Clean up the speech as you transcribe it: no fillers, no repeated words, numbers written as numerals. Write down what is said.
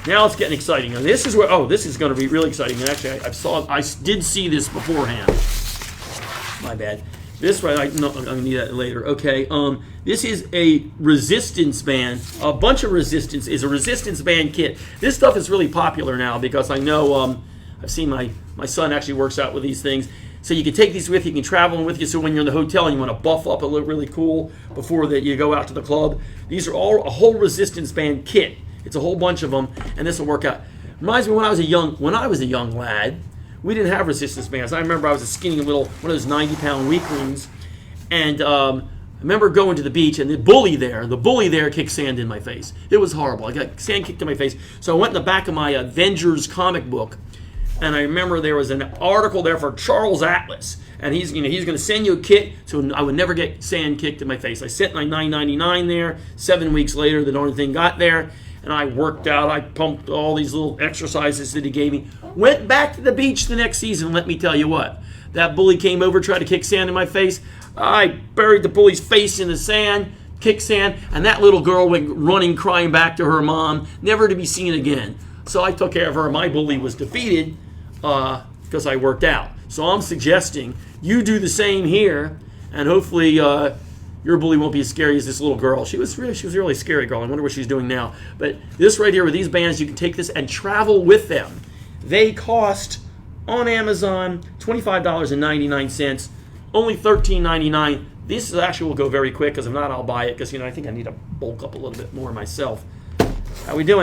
Now it's getting exciting. And this is where, oh, this is going to be really exciting. And actually, I did see this beforehand. My bad. This right, no, I'm gonna need that later. Okay. This is a resistance band. A bunch of resistance is a resistance band kit. This stuff is really popular now because I know I've seen my son actually works out with these things. So you can take these with you, you can travel them with you. So when you're in the hotel and you want to buff up and look really cool before that you go out to the club, these are all a whole resistance band kit. It's a whole bunch of them, and this will work out. Reminds me when I was a young lad. We didn't have resistance bands. I remember I was a skinny little, one of those 90-pound weaklings, and I remember going to the beach, and the bully there kicked sand in my face. It was horrible. I got sand kicked in my face. So I went in the back of my Avengers comic book, and I remember there was an article there for Charles Atlas, and he's going to send you a kit so I would never get sand kicked in my face. I sent my $9.99 there. 7 weeks later, the darn thing got there. And I worked out, I pumped all these little exercises that he gave me. Went back to the beach the next season, let me tell you what. That bully came over, tried to kick sand in my face. I buried the bully's face in the sand, kicked sand, and that little girl went running, crying back to her mom, never to be seen again. So I took care of her. My bully was defeated because I worked out. So I'm suggesting you do the same here, and hopefully your bully won't be as scary as this little girl. She was a really scary girl. I wonder what she's doing now. But this right here with these bands, you can take this and travel with them. They cost, on Amazon, $25.99, only $13.99. This actually will go very quick, because if not, I'll buy it, because I think I need to bulk up a little bit more myself. How we doing?